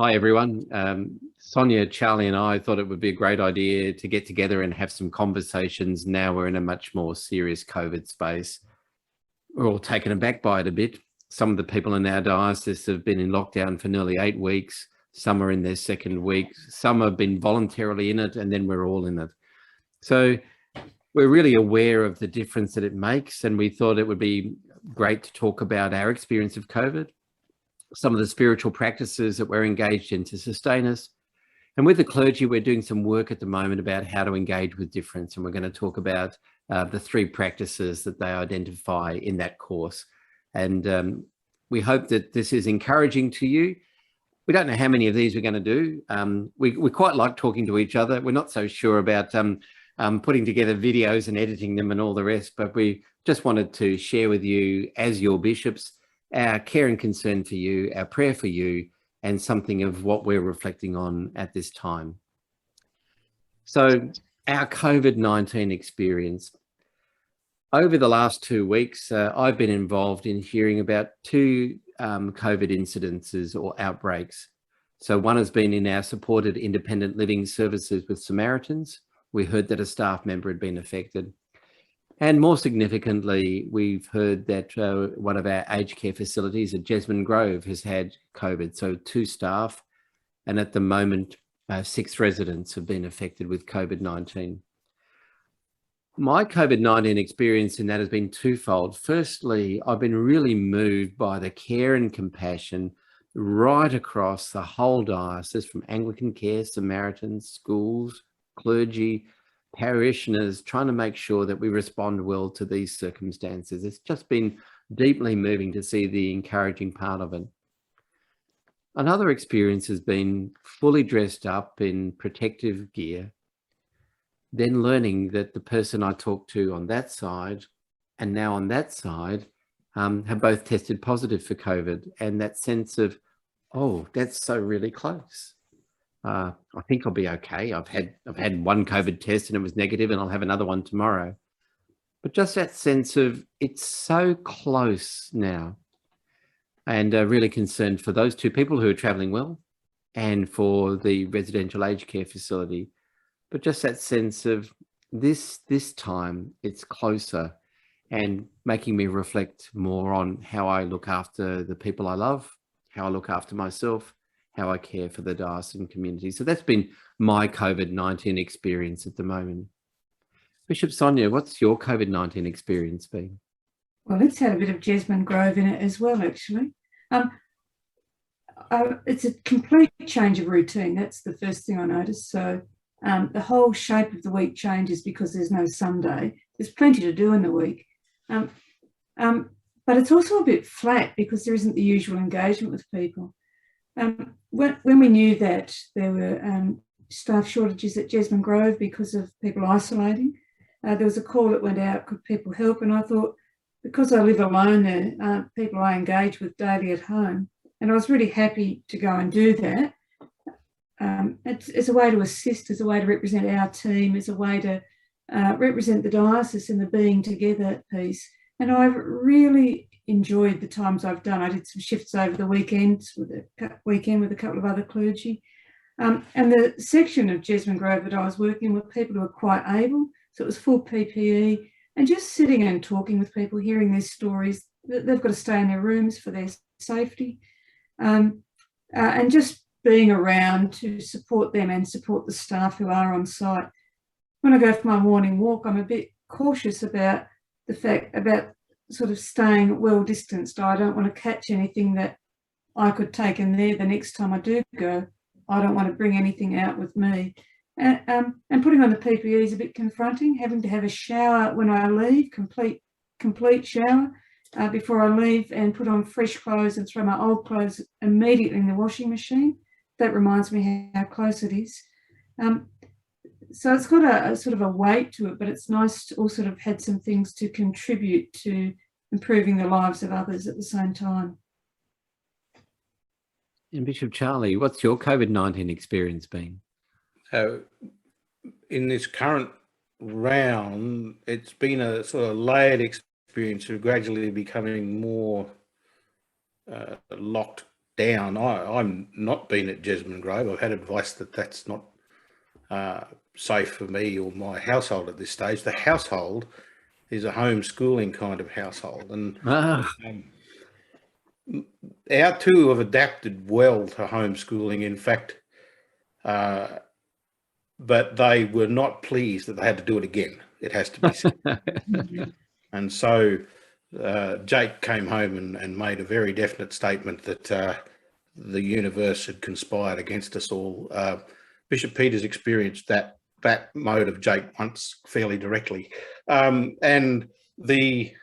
Hi, everyone. Sonia, Charlie, and I thought it would be a great idea to get together and have some conversations. Now we're in a much more serious COVID space. We're all taken aback by it a bit. Some of the people in our diocese have been in lockdown for nearly 8 weeks. Some are in their second week. Some have been voluntarily in it, and then we're all in it. So we're really aware of the difference that it makes, and we thought it would be great to talk about our experience of COVID, some of the spiritual practices that we're engaged in to sustain us. And with the clergy, we're doing some work at the moment about how to engage with difference. And we're going to talk about the 3 practices that they identify in that course. And we hope that this is encouraging to you. We don't know how many of these we're going to do. We quite like talking to each other. We're not so sure about putting together videos and editing them and all the rest, but we just wanted to share with you, as your bishops, our care and concern for you, our prayer for you, and something of what we're reflecting on at this time. So our COVID-19 experience. Over the last 2 weeks, I've been involved in hearing about 2 COVID incidences or outbreaks. So one has been in our supported independent living services with Samaritans. We heard that a staff member had been affected. And more significantly, we've heard that one of our aged care facilities at Jesmond Grove has had COVID. So 2 staff, and at the moment, 6 residents have been affected with COVID-19. My COVID-19 experience in that has been twofold. Firstly, I've been really moved by the care and compassion right across the whole diocese, from Anglican care, Samaritans, schools, clergy, parishioners, trying to make sure that we respond well to these circumstances. It's just been deeply moving to see the encouraging part of it. Another experience has been fully dressed up in protective gear, then learning that the person I talked to on that side and now on that side have both tested positive for COVID, and that sense of, oh, that's so really close. I think I'll be okay. I've had 1 COVID test and it was negative, and I'll have another one tomorrow. But just that sense of it's so close now, and really concerned for those 2 people who are travelling well and for the residential aged care facility. But just that sense of this time it's closer, and making me reflect more on how I look after the people I love, how I look after myself, how I care for the diocesan community. So that's been my COVID-19 experience at the moment. Bishop Sonia, what's your COVID-19 experience been? Well, it's had a bit of Jesmond Grove in it as well, actually. It's a complete change of routine. That's the first thing I noticed. So the whole shape of the week changes because there's no Sunday. There's plenty to do in the week. But it's also a bit flat because there isn't the usual engagement with people. When we knew that there were staff shortages at Jesmond Grove because of people isolating, there was a call that went out, could people help? And I thought, because I live alone, there people I engage with daily at home, and I was really happy to go and do that. It's a way to assist, as a way to represent our team, as a way to represent the diocese in the being together piece. And I've really enjoyed the times I've done. I did some shifts over the weekend with a couple of other clergy. And the section of Jesmond Grove that I was working with, people who were quite able, so it was full PPE, and just sitting and talking with people, hearing their stories. They've got to stay in their rooms for their safety, and just being around to support them and support the staff who are on site. When I go for my morning walk, I'm a bit cautious about the fact about sort of staying well distanced. I don't want to catch anything that I could take in there the next time I do go. I don't want to bring anything out with me. And putting on the PPE is a bit confronting, having to have a shower when I leave, complete shower before I leave, and put on fresh clothes and throw my old clothes immediately in the washing machine. That reminds me how close it is. So it's got a sort of a weight to it, but it's nice to also have had some things to contribute to improving the lives of others at the same time. And Bishop Charlie, what's your COVID-19 experience been? In this current round, it's been a sort of layered experience of gradually becoming more locked down. I'm not been at Jesmond Grove. I've had advice that that's not safe for me or my household at this stage. The household is a homeschooling kind of household, and Ah, our two have adapted well to homeschooling. In fact, but they were not pleased that they had to do it again. It has to be said. And so Jake came home and made a very definite statement that the universe had conspired against us all. Bishop Peters experienced that mode of Jake once fairly directly, and the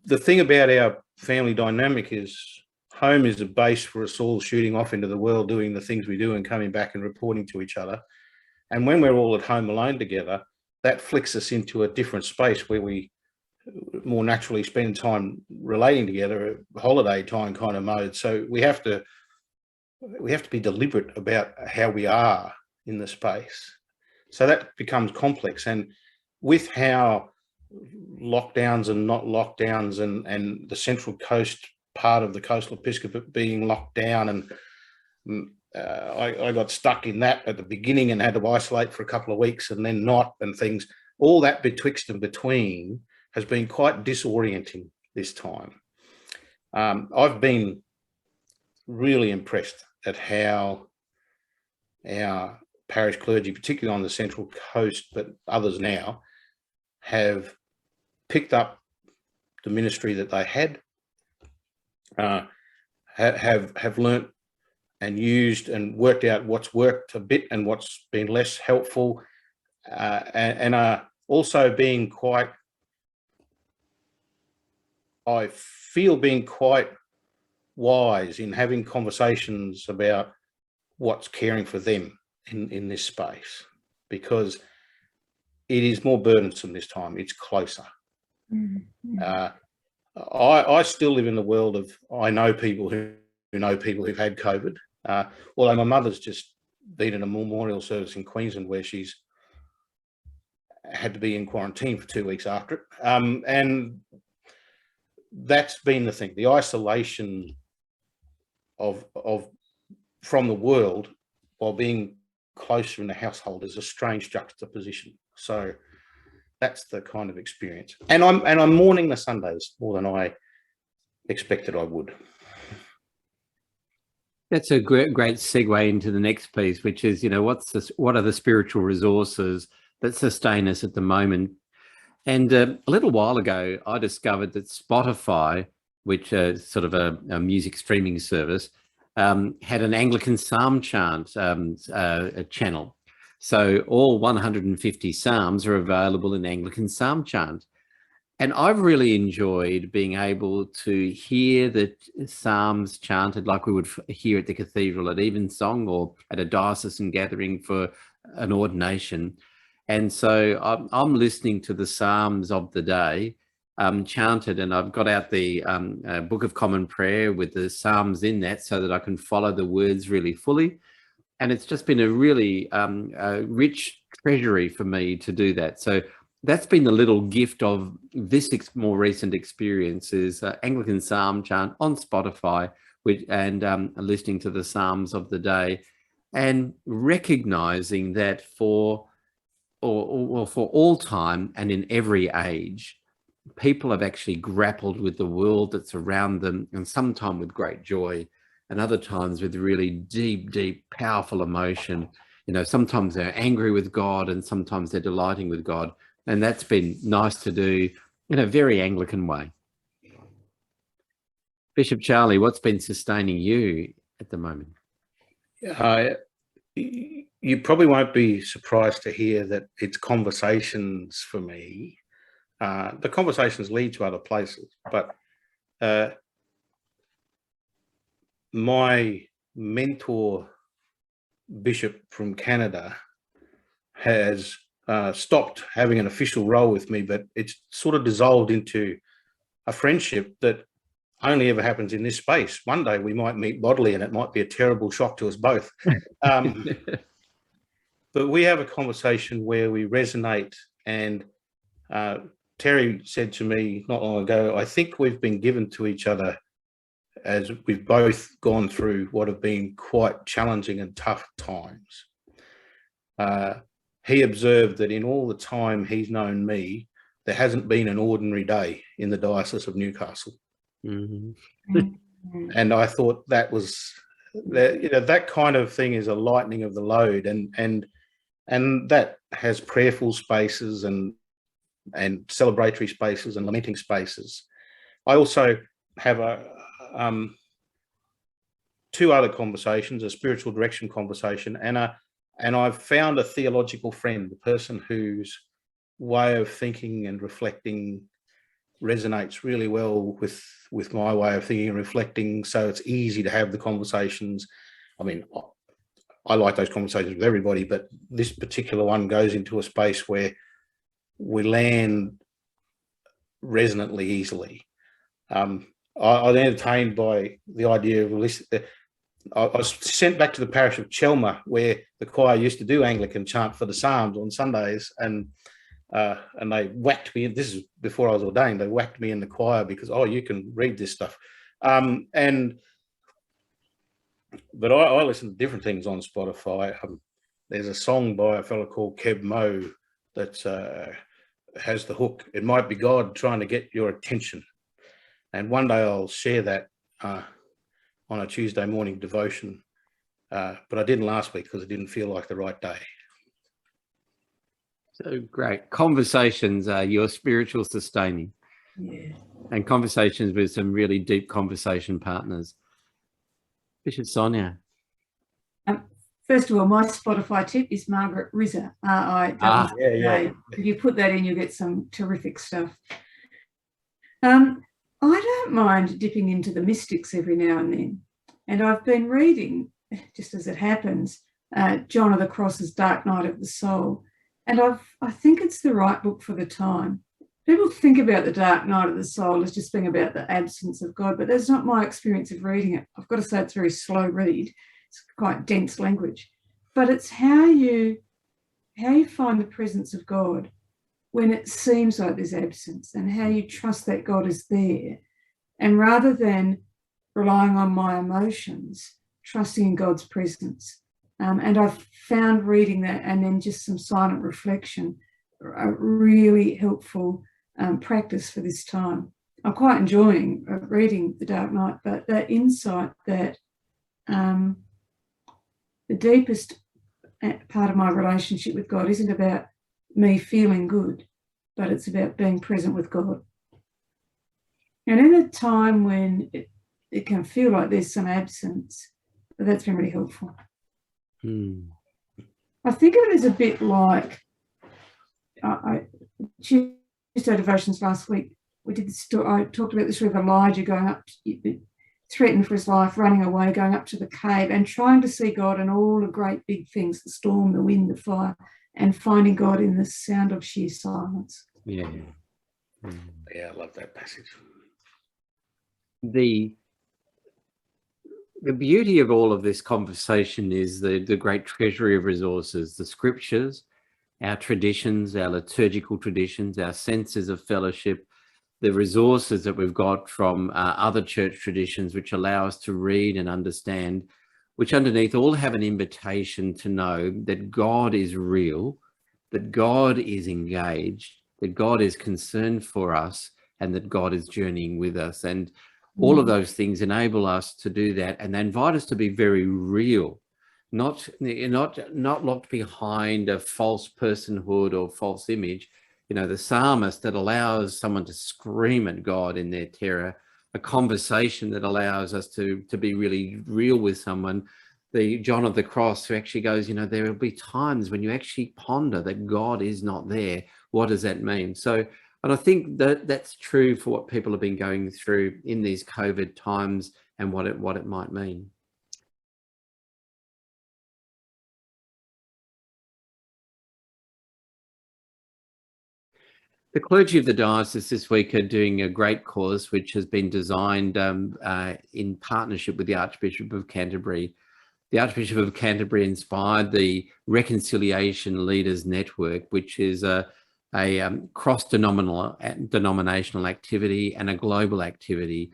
thing about our family dynamic is home is a base for us all shooting off into the world, doing the things we do and coming back and reporting to each other. And when we're all at home alone together, that flicks us into a different space where we more naturally spend time relating together, a holiday time kind of mode. So we have to be deliberate about how we are in the space. So that becomes complex. And with how lockdowns and not lockdowns and the Central Coast part of the Coastal Episcopate being locked down, and I got stuck in that at the beginning and had to isolate for a couple of weeks and then not, and things, all that betwixt and between has been quite disorienting this time. I've been really impressed at how our parish clergy, particularly on the Central Coast, but others now, have picked up the ministry that they had, have learnt and used and worked out what's worked a bit and what's been less helpful, and are also being quite, I feel, being quite wise in having conversations about what's caring for them in this space, because it is more burdensome this time. It's closer. I still live in the world of, I know people who know people who've had COVID, although my mother's just been in a memorial service in Queensland where she's had to be in quarantine for 2 weeks after it. And that's been the thing, the isolation of from the world while being closer in the household is a strange juxtaposition. So that's the kind of experience. And I'm mourning the Sundays more than I expected I would. that's a great segue into the next piece, which is, what are the spiritual resources that sustain us at the moment? And a little while ago, I discovered that Spotify, which is sort of a music streaming service, had an Anglican psalm chant a channel. So all 150 psalms are available in Anglican psalm chant. And I've really enjoyed being able to hear the psalms chanted like we would hear at the cathedral at Evensong or at a diocesan gathering for an ordination. And so I'm listening to the psalms of the day chanted, and I've got out the Book of Common Prayer with the psalms in that so that I can follow the words really fully. And it's just been a really rich treasury for me to do that. So that's been the little gift of this more recent experience, is Anglican psalm chant on Spotify, and listening to the psalms of the day, and recognizing that for all time and in every age, people have actually grappled with the world that's around them, and sometimes with great joy, and other times with really deep, powerful emotion. Sometimes they're angry with God and sometimes they're delighting with God. And that's been nice to do in a very Anglican way. Bishop Charlie, what's been sustaining you at the moment? You probably won't be surprised to hear that it's conversations for me. The conversations lead to other places, but my mentor, Bishop from Canada, has stopped having an official role with me, but it's sort of dissolved into a friendship that only ever happens in this space. One day we might meet bodily and it might be a terrible shock to us both. But we have a conversation where we resonate, and Terry said to me not long ago, I think we've been given to each other as we've both gone through what have been quite challenging and tough times. He observed that in all the time he's known me, there hasn't been an ordinary day in the Diocese of Newcastle. Mm. And I thought that was, that kind of thing is a lightening of the load, and that has prayerful spaces and celebratory spaces and lamenting spaces. I also have two other conversations, a spiritual direction conversation, and I've found a theological friend, a person whose way of thinking and reflecting resonates really well with my way of thinking and reflecting, so it's easy to have the conversations. I mean, I like those conversations with everybody, but this particular one goes into a space where we land resonantly easily. I'm entertained by the idea of listening. I was sent back to the parish of Chelmer, where the choir used to do Anglican chant for the Psalms on Sundays, and they whacked me. This is before I was ordained. They whacked me in the choir because, oh, you can read this stuff. But I listen to different things on Spotify. There's a song by a fellow called Keb Mo that has the hook, "It might be God trying to get your attention." And one day I'll share that on a Tuesday morning devotion. But I didn't last week because it didn't feel like the right day. So great. Conversations are your spiritual sustaining. Yeah. And conversations with some really deep conversation partners. Bishop Sonia. First of all, my Spotify tip is Margaret Rizza, R-I-Z-Z-A. Yeah. If you put that in, you get some terrific stuff. I don't mind dipping into the mystics every now and then. And I've been reading, just as it happens, John of the Cross's Dark Night of the Soul. And I think it's the right book for the time. People think about the Dark Night of the Soul as just being about the absence of God, but that's not my experience of reading it. I've got to say it's a very slow read. It's quite dense language. But it's how you find the presence of God when it seems like there's absence, and how you trust that God is there. And rather than relying on my emotions, trusting in God's presence. And I've found reading that and then just some silent reflection a really helpful practice for this time. I'm quite enjoying reading The Dark Night, but that insight that the deepest part of my relationship with God isn't about me feeling good, but it's about being present with God. And in a time when it can feel like there's some absence, that's been really helpful. I think of it as a bit like Tuesday devotions last week. We did this. I talked about the story of Elijah going up, threatened for his life, running away, going up to the cave, and trying to see God in all the great big things: the storm, the wind, the fire, and finding God in the sound of sheer silence. Yeah, I love that passage. The beauty of all of this conversation is the great treasury of resources, the scriptures, our traditions, our liturgical traditions, our senses of fellowship, the resources that we've got from other church traditions, which allow us to read and understand, which underneath all have an invitation to know that God is real, that God is engaged, that God is concerned for us, and that God is journeying with us. And all of those things enable us to do that, and they invite us to be very real, not locked behind a false personhood or false image. You know, the psalmist that allows someone to scream at God in their terror, a conversation that allows us to be really real with someone. The John of the Cross who actually goes, you know, there will be times when you actually ponder that God is not there. What does that mean? So, and I think that that's true for what people have been going through in these COVID times and what it might mean. The clergy of the diocese this week are doing a great cause, which has been designed in partnership with the Archbishop of Canterbury. The Archbishop of Canterbury inspired the Reconciliation Leaders Network, which is a cross-denominational activity and a global activity.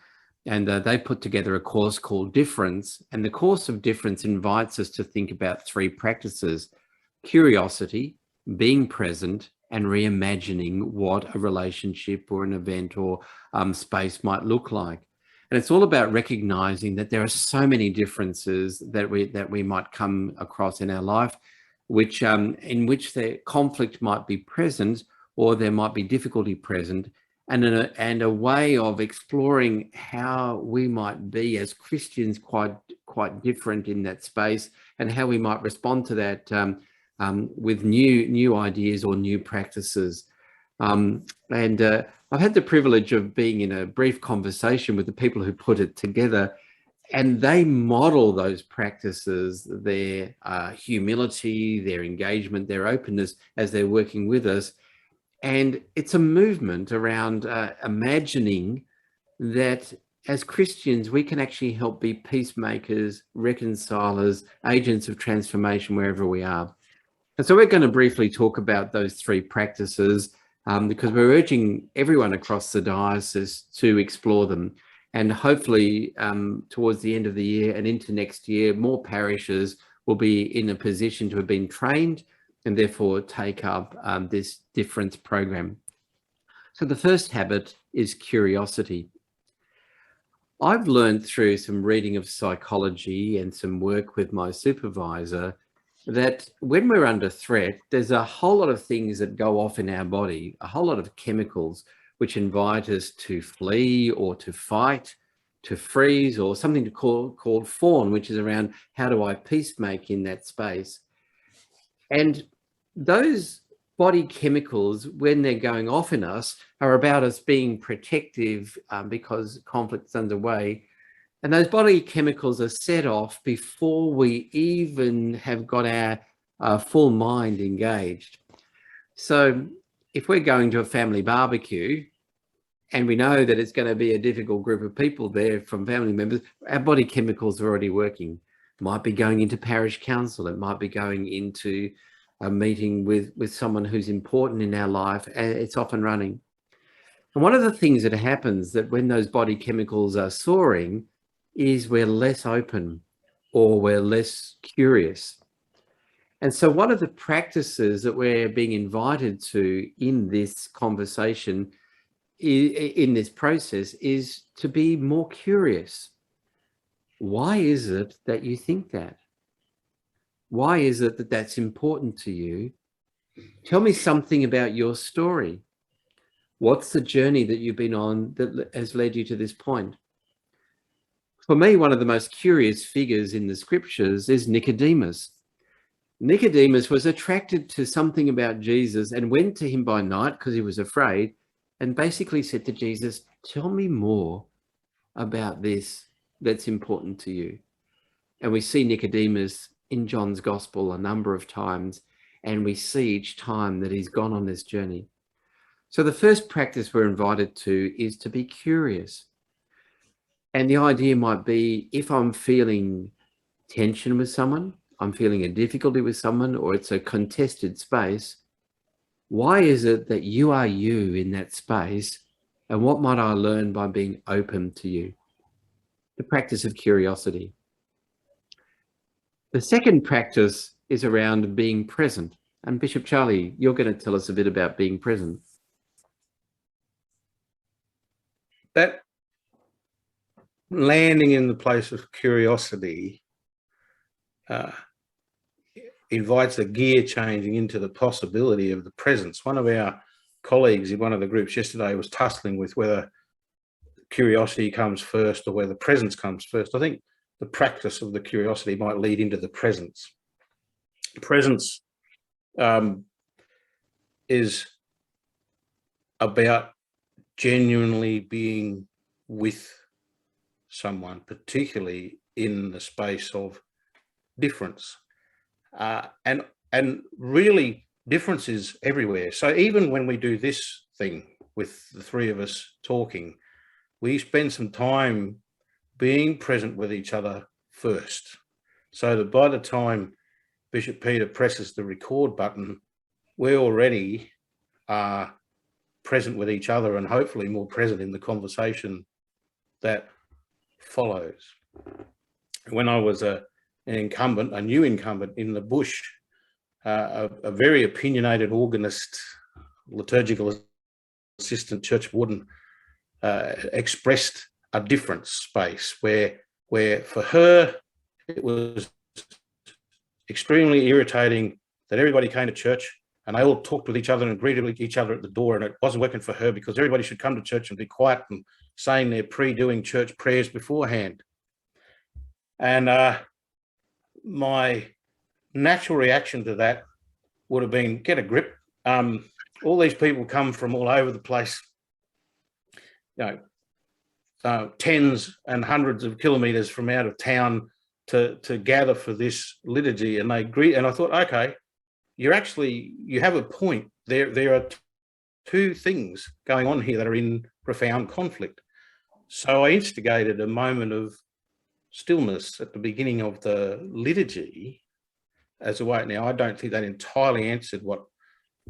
and they put together a course called Difference. And the course of Difference invites us to think about three practices: curiosity, being present, and reimagining what a relationship or an event or space might look like. And it's all about recognizing that there are so many differences that we might come across in our life, which in which the conflict might be present, or there might be difficulty present, and a way of exploring how we might be as Christians quite different in that space, and how we might respond to that with new ideas or new practices. I've had the privilege of being in a brief conversation with the people who put it together, and they model those practices, their humility, their engagement, their openness as they're working with us. And it's a movement around imagining that as Christians, we can actually help be peacemakers, reconcilers, agents of transformation wherever we are. And so we're going to briefly talk about those three practices because we're urging everyone across the diocese to explore them. And hopefully towards the end of the year and into next year, more parishes will be in a position to have been trained and therefore take up this Difference program. So the first habit is curiosity. I've learned through some reading of psychology and some work with my supervisor that when we're under threat, there's a whole lot of things that go off in our body, a whole lot of chemicals which invite us to flee or to fight, to freeze, or something called fawn, which is around how do I peacemake in that space. And those body chemicals, when they're going off in us, are about us being protective because conflict's underway. And those body chemicals are set off before we even have got our full mind engaged. So if we're going to a family barbecue and we know that it's going to be a difficult group of people there from family members, our body chemicals are already working. It might be going into parish council. It might be going into a meeting with someone who's important in our life, and it's off and running. And one of the things that happens that when those body chemicals are soaring is we're less open or we're less curious. And so one of the practices that we're being invited to in this conversation, in this process, is to be more curious. Why is it that you think that? Why is it that that's important to you? Tell me something about your story. What's the journey that you've been on that has led you to this point? For me, one of the most curious figures in the scriptures is Nicodemus. Nicodemus was attracted to something about Jesus and went to him by night because he was afraid and basically said to Jesus, tell me more about this that's important to you. And we see Nicodemus in John's Gospel a number of times, and we see each time that he's gone on this journey. So the first practice we're invited to is to be curious. And the idea might be, if I'm feeling tension with someone, I'm feeling a difficulty with someone, or it's a contested space, why is it that you are you in that space? And what might I learn by being open to you? The practice of curiosity. The second practice is around being present. And Bishop Charlie, you're going to tell us a bit about being present. That landing in the place of curiosity invites a gear changing into the possibility of the presence. One of our colleagues in one of the groups yesterday was tussling with whether curiosity comes first or whether presence comes first. I think the practice of the curiosity might lead into the presence. Presence is about genuinely being with someone, particularly in the space of difference. And really difference is everywhere. So even when we do this thing with the three of us talking, we spend some time being present with each other first, so that by the time Bishop Peter presses the record button, we already are present with each other and hopefully more present in the conversation that follows. When I was a new incumbent in the bush, a very opinionated organist, liturgical assistant, church warden, expressed a different space where for her it was extremely irritating that everybody came to church and they all talked with each other and greeted each other at the door, and it wasn't working for her because everybody should come to church and be quiet and saying their doing church prayers beforehand. And my natural reaction to that would have been, get a grip. All these people come from all over the place, tens and hundreds of kilometres from out of town to gather for this liturgy, and they greet. And I thought, okay, you have a point. There are two things going on here that are in profound conflict. So I instigated a moment of stillness at the beginning of the liturgy as a way. Now, I don't think that entirely answered what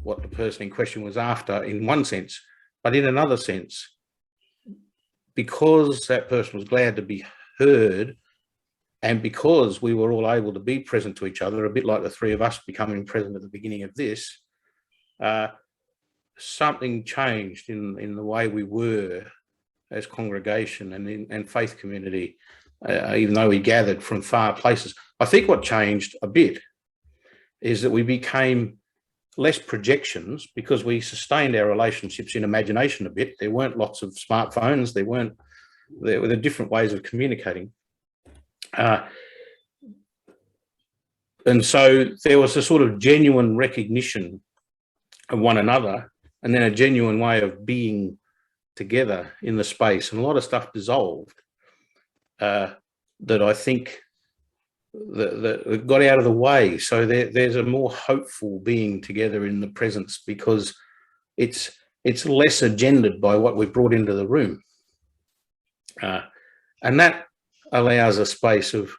the person in question was after in one sense, but in another sense, because that person was glad to be heard, and because we were all able to be present to each other, a bit like the three of us becoming present at the beginning of this, something changed in the way we were as congregation and faith community, even though we gathered from far places. I think what changed a bit is that we became less projections because we sustained our relationships in imagination a bit. There weren't lots of smartphones. There were different ways of communicating. And so there was a sort of genuine recognition of one another, and then a genuine way of being together in the space. And a lot of stuff dissolved that I think that got out of the way. So there's a more hopeful being together in the presence because it's less agendaed by what we've brought into the room. And that allows a space of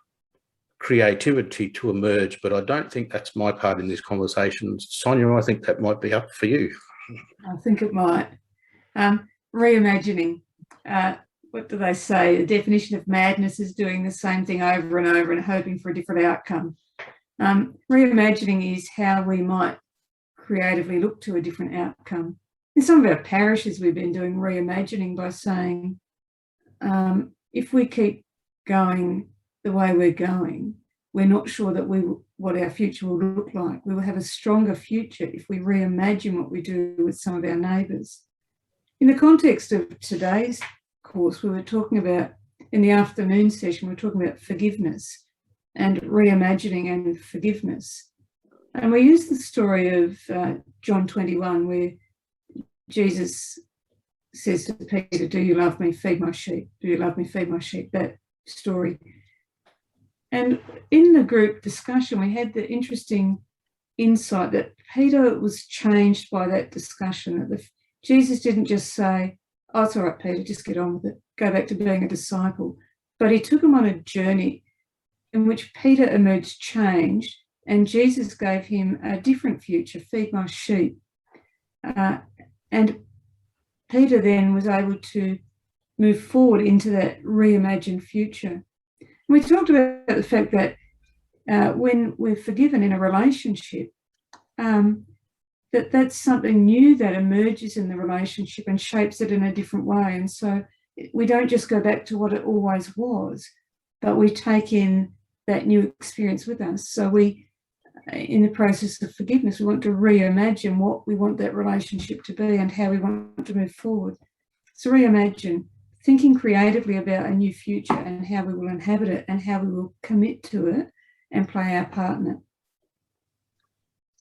creativity to emerge, but I don't think that's my part in this conversation. Sonia, I think that might be up for you. I think it might. Reimagining. What do they say? The definition of madness is doing the same thing over and over and hoping for a different outcome. Reimagining is how we might creatively look to a different outcome. In some of our parishes, we've been doing reimagining by saying, if we keep going the way we're going, we're not sure that what our future will look like. We will have a stronger future if we reimagine what we do with some of our neighbours. In the context of today's course, we were talking about, in the afternoon session, we were talking about forgiveness and reimagining and forgiveness. And we used the story of John 21, where Jesus says to Peter, "Do you love me? Feed my sheep. Do you love me? Feed my sheep." That story. And in the group discussion, we had the interesting insight that Peter was changed by that discussion. That Jesus didn't just say, "Oh, it's all right, Peter, just get on with it. Go back to being a disciple." But he took him on a journey in which Peter emerged changed, and Jesus gave him a different future, "Feed my sheep." And Peter then was able to move forward into that reimagined future. And we talked about the fact that when we're forgiven in a relationship, that's something new that emerges in the relationship and shapes it in a different way. And so we don't just go back to what it always was, but we take in that new experience with us. So in the process of forgiveness, we want to reimagine what we want that relationship to be and how we want to move forward. So reimagine, thinking creatively about a new future and how we will inhabit it and how we will commit to it and play our part in it.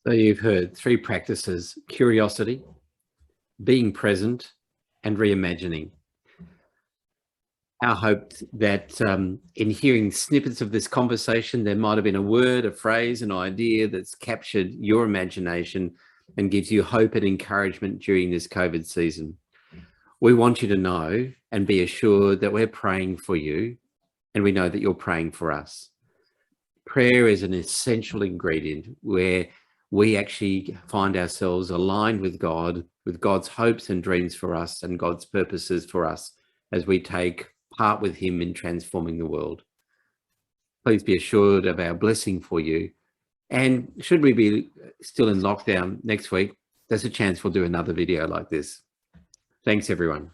So you've heard three practices: curiosity, being present, and reimagining. Our hope that in hearing snippets of this conversation, there might have been a word, a phrase, an idea that's captured your imagination and gives you hope and encouragement during this COVID season. We want you to know and be assured that we're praying for you, and we know that you're praying for us. Prayer is an essential ingredient where we actually find ourselves aligned with God, with God's hopes and dreams for us and God's purposes for us as we take part with him in transforming the world. Please be assured of our blessing for you. And should we be still in lockdown next week, there's a chance we'll do another video like this. Thanks, everyone.